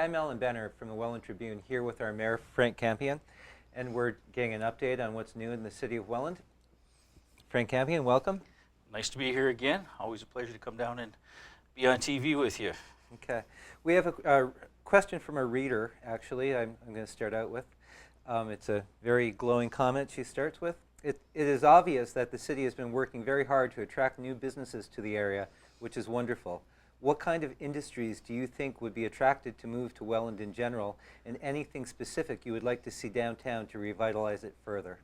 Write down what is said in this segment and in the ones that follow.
I'm Allan Benner from the Welland Tribune here with our Mayor Frank Campion, and we're getting an update on what's new in the city of Welland. Frank Campion, welcome. Nice to be here again. Always a pleasure to come down and be on TV with you. Okay. We have a question from a reader, actually, I'm going to start out with. It's a very glowing comment she starts with. It is obvious that the city has been working very hard to attract new businesses to the area, which is wonderful. What kind of industries do you think would be attracted to move to Welland in general, and anything specific you would like to see downtown to revitalize it further?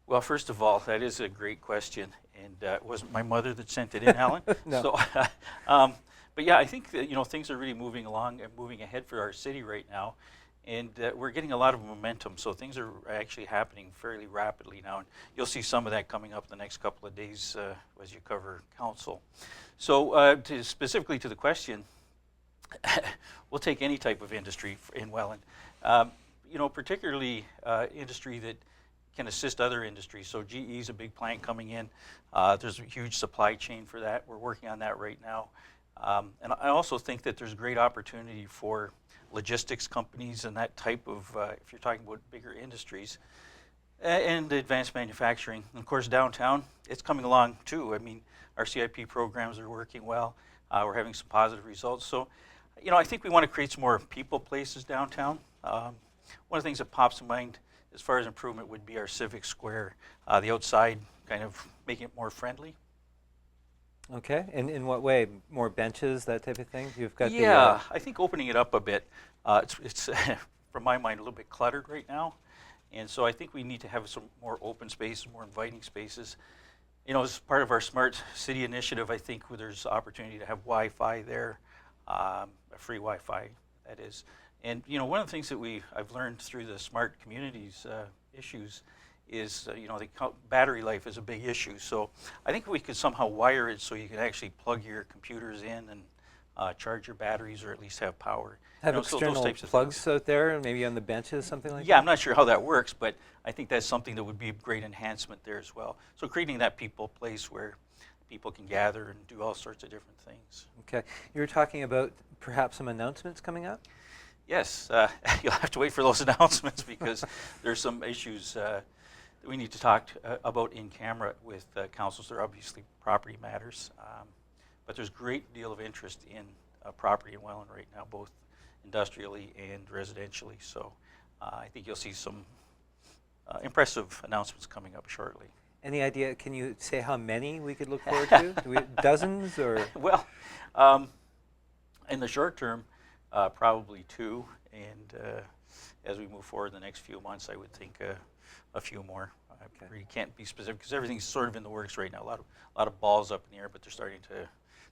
Well, first of all, that is a great question, and it wasn't my mother that sent it in, Alan. No. So, but yeah, I think that things are really moving along and moving ahead for our city right now, and we're getting a lot of momentum. So things are actually happening fairly rapidly now, and you'll see some of that coming up the next couple of days as you cover council. So specifically to the question, we'll take any type of industry in Welland. Particularly industry that can assist other industries. So GE is a big plant coming in. There's a huge supply chain for that. We're working on that right now. And I also think that there's great opportunity for logistics companies and that type of, if you're talking about bigger industries, and advanced manufacturing. And of course, downtown, it's coming along too. I mean, our CIP programs are working well. We're having some positive results. So, I think we want to create some more people places downtown. One of the things that pops in mind as far as improvement would be our civic square, the outside, kind of making it more friendly. Okay, and in what way? More benches, that type of thing? You've got I think opening it up a bit. It's from my mind, a little bit cluttered right now. And so I think we need to have some more open spaces, more inviting spaces. As part of our Smart City initiative, I think there's opportunity to have Wi-Fi there, a free Wi-Fi, that is. And one of the things that I've learned through the smart communities issues is battery life is a big issue. So I think we could somehow wire it so you can actually plug your computers in and charge your batteries, or at least have power. Have external plugs out there, maybe on the benches, something like that? Yeah, I'm not sure how that works, but I think that's something that would be a great enhancement there as well. So creating that people place where people can gather and do all sorts of different things. Okay. You were talking about perhaps some announcements coming up? Yes, you'll have to wait for those announcements because there's some issues that we need to talk about in camera with councils. They're obviously property matters, but there's a great deal of interest in property in Welland right now, both industrially and residentially. So I think you'll see some impressive announcements coming up shortly. Any idea, can you say how many we could look forward to? Dozens or? Well, in the short term, probably two, and as we move forward in the next few months, I would think a few more. I really can't be specific because everything's sort of in the works right now. A lot of balls up in the air, but they're starting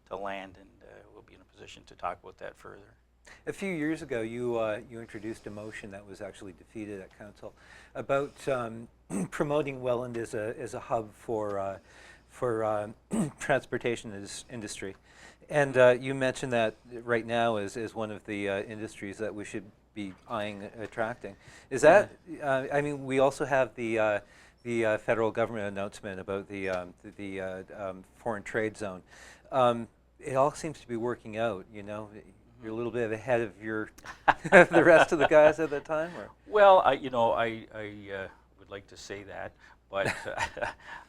to land, and we'll be in a position to talk about that further. A few years ago, you introduced a motion that was actually defeated at council about promoting Welland as a hub for transportation industry, and you mentioned that right now is one of the industries that we should be eyeing attracting. Is that? I mean, we also have the federal government announcement about the foreign trade zone. It all seems to be working out. You're a little bit ahead of the rest of the guys at that time, or? Well, I would like to say that, but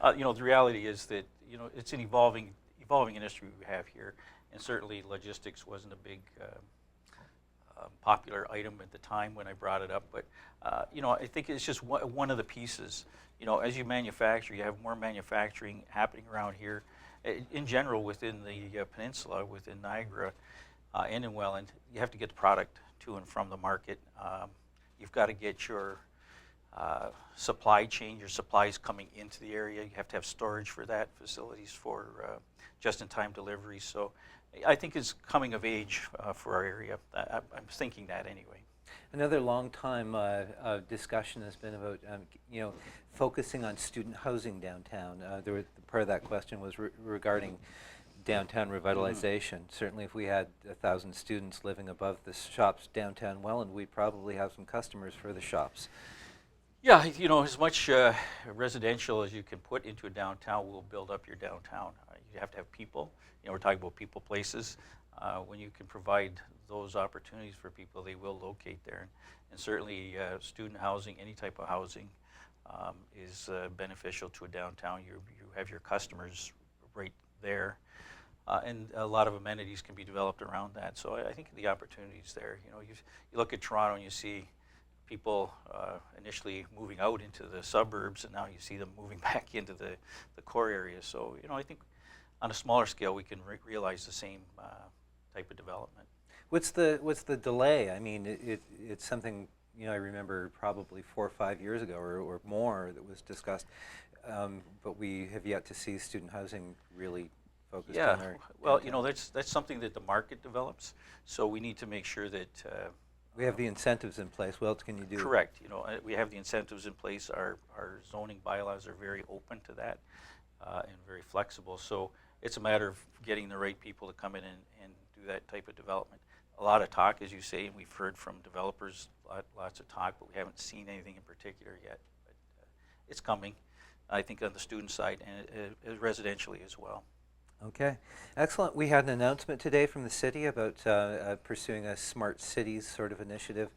the reality is that it's an evolving industry we have here, and certainly logistics wasn't a big popular item at the time when I brought it up. But I think it's just one of the pieces. As you manufacture, you have more manufacturing happening around here, in general within the peninsula, within Niagara. And in Welland, you have to get the product to and from the market. You've got to get your supply chain, your supplies coming into the area. You have to have storage for that, facilities for just-in-time delivery. So I think it's coming of age for our area. I'm thinking that anyway. Another long time discussion has been about focusing on student housing downtown. Part of that question was regarding downtown revitalization. Certainly if we had 1,000 students living above the shops downtown Welland, we'd probably have some customers for the shops. Yeah, as much residential as you can put into a downtown will build up your downtown. You have to have people. We're talking about people places. When you can provide those opportunities for people, they will locate there. And certainly student housing, any type of housing, is beneficial to a downtown. You have your customers right there, and a lot of amenities can be developed around that. So I think the opportunity's there. You know, you look at Toronto and you see people initially moving out into the suburbs, and now you see them moving back into the core area. So, you know, I think on a smaller scale we can realize the same type of development. What's the delay? I mean, it's something, you know, I remember probably 4 or 5 years ago or more that was discussed, but we have yet to see student housing really focused on our well, downtown. you know, that's something that the market develops, so we need to make sure that We have the incentives in place. What else can you do? correct. You know, we have the incentives in place. Our zoning bylaws are very open to that and very flexible. So it's a matter of getting the right people to come in and do that type of development. A lot of talk, as you say, and we've heard from developers, lots of talk, but we haven't seen anything in particular yet. But it's coming, I think, on the student side and residentially as well. Okay, excellent. We had an announcement today from the city about pursuing a smart cities sort of initiative.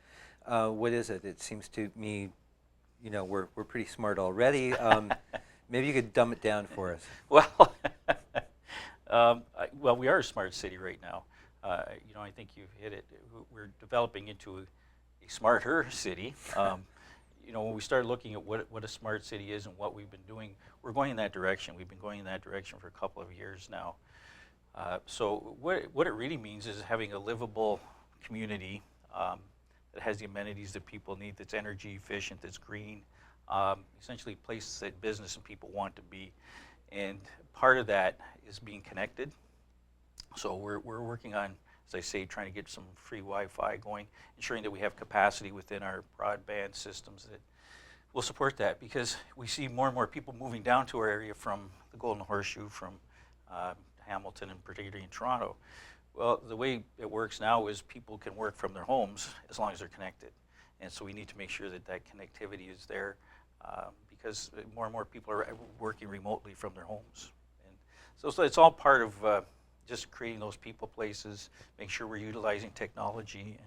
What is it? It seems to me, you know, we're pretty smart already. Maybe you could dumb it down for us. Well, well, we are a smart city right now. You know, I think you've hit it. We're developing into a smarter city. You know, when we started looking at what a smart city is and what we've been doing, we're going in that direction. We've been going in that direction for a couple of years now. So what it really means is having a livable community that has the amenities that people need, that's energy efficient, that's green, essentially places that business and people want to be. And part of that is being connected. So we're working on, as I say, trying to get some free Wi-Fi going, ensuring that we have capacity within our broadband systems that will support that, because we see more and more people moving down to our area from the Golden Horseshoe, from Hamilton, and particularly in Toronto. Well, the way it works now is people can work from their homes as long as they're connected. And so we need to make sure that that connectivity is there because more and more people are working remotely from their homes. And so it's all part of just creating those people places, make sure we're utilizing technology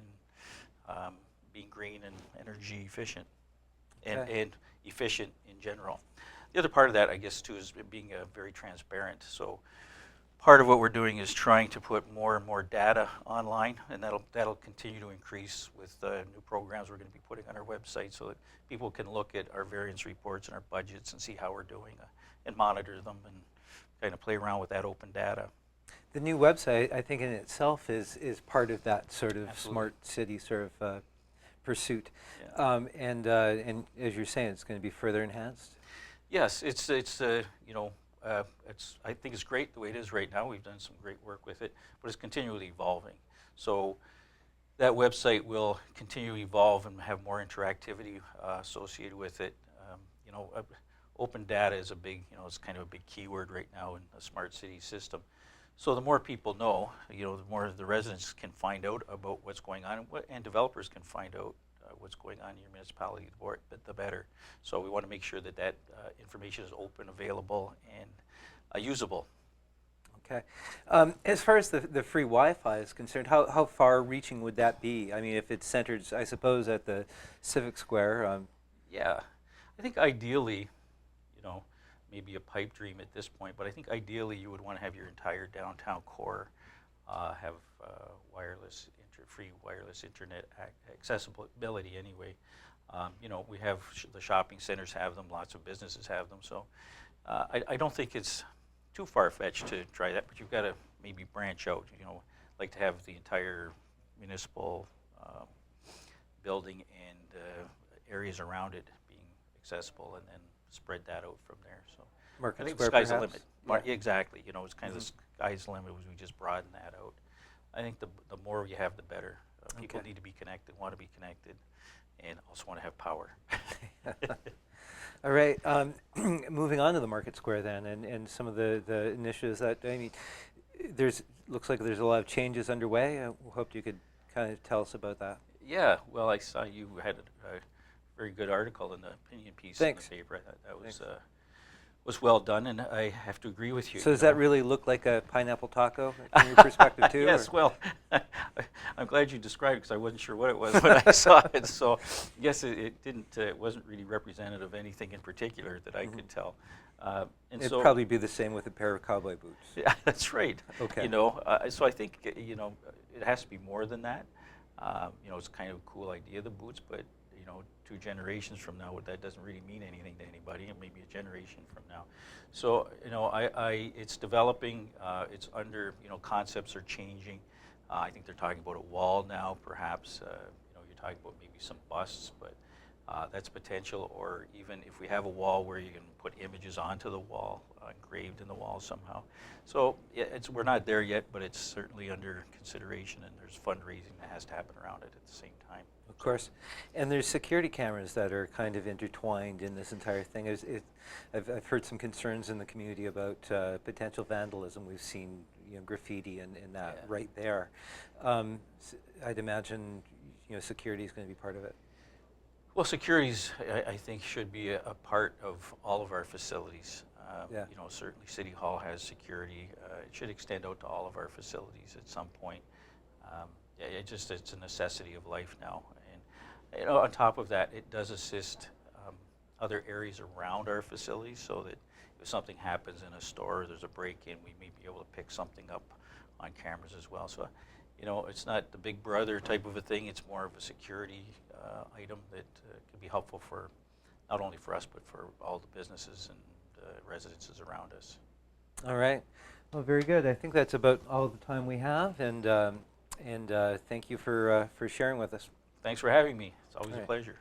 and being green and energy efficient and efficient in general. The other part of that, I guess, too, is being very transparent. So part of what we're doing is trying to put more and more data online, and that'll continue to increase with new programs we're going to be putting on our website so that people can look at our variance reports and our budgets and see how we're doing and monitor them and kind of play around with that open data. The new website, I think in itself, is part of that sort of Absolutely. smart city sort of pursuit. Yeah. And as you're saying, it's going to be further enhanced. Yes, it's you know, I think it's great the way it is right now. We've done some great work with it, but it's continually evolving. So that website will continue to evolve and have more interactivity associated with it. You know, open data is a big, you know, it's kind of a big keyword right now in a smart city system. So the more people know, you know, the more the residents can find out about what's going on, and developers can find out what's going on in your municipality, the better. So we want to make sure that that information is open, available, and usable. Okay. As far as the free Wi-Fi is concerned, how far-reaching would that be? I mean, if it's centered, I suppose, at the Civic Square. Yeah, I think ideally, you know, maybe a pipe dream at this point, but I think ideally you would want to have your entire downtown core have free wireless internet accessibility anyway. You know, we have the shopping centers have them, lots of businesses have them, so I don't think it's too far-fetched to try that, but you've got to maybe branch out, you know, like to have the entire municipal building and areas around it being accessible, and then spread that out from there. So Market I think the Square, sky's the perhaps? limit. Exactly. You know, it's kind of the sky's the limit as we just broaden that out. I think the more you have, the better. People Okay. need to be connected, want to be connected, and also want to have power. All right. Moving on to the Market Square then, and some of the initiatives that, I mean, looks like there's a lot of changes underway. I hoped you could kind of tell us about that. Yeah, well, I saw you had a very good article in the opinion piece Thanks. in the paper. I thought that was was well done, and I have to agree with you. So does you know. that really look like a pineapple taco from your perspective too? Yes, or- well, I'm glad you described it because I wasn't sure what it was when I saw it. So, yes, it didn't. It wasn't really representative of anything in particular that I could tell. And It'd so, probably be the same with a pair of cowboy boots. yeah, that's right. Okay. You know, so I think it has to be more than that. It's kind of a cool idea, the boots, but 2 generations from now, that doesn't really mean anything to anybody, and maybe a generation from now. So, it's developing. It's under, concepts are changing. I think they're talking about a wall now, perhaps. You're talking about maybe some busts, but that's potential. Or even if we have a wall where you can put images onto the wall, engraved in the wall somehow. So we're not there yet, but it's certainly under consideration, and there's fundraising that has to happen around it at the same time. Of course. And there's security cameras that are kind of intertwined in this entire thing. I've heard some concerns in the community about potential vandalism. We've seen graffiti and that Yeah. right there. I'd imagine security is going to be part of it. Well, securities, I think, should be a part of all of our facilities. Yeah. Certainly City Hall has security. It should extend out to all of our facilities at some point. It's a necessity of life now. And on top of that, it does assist other areas around our facilities, so that if something happens in a store, there's a break-in, we may be able to pick something up on cameras as well. So, it's not the Big Brother type of a thing. It's more of a security item that can be helpful for not only for us, but for all the businesses and residences around us. All right. Well, very good. I think that's about all the time we have, and thank you for sharing with us. Thanks for having me. It's always All a right. pleasure.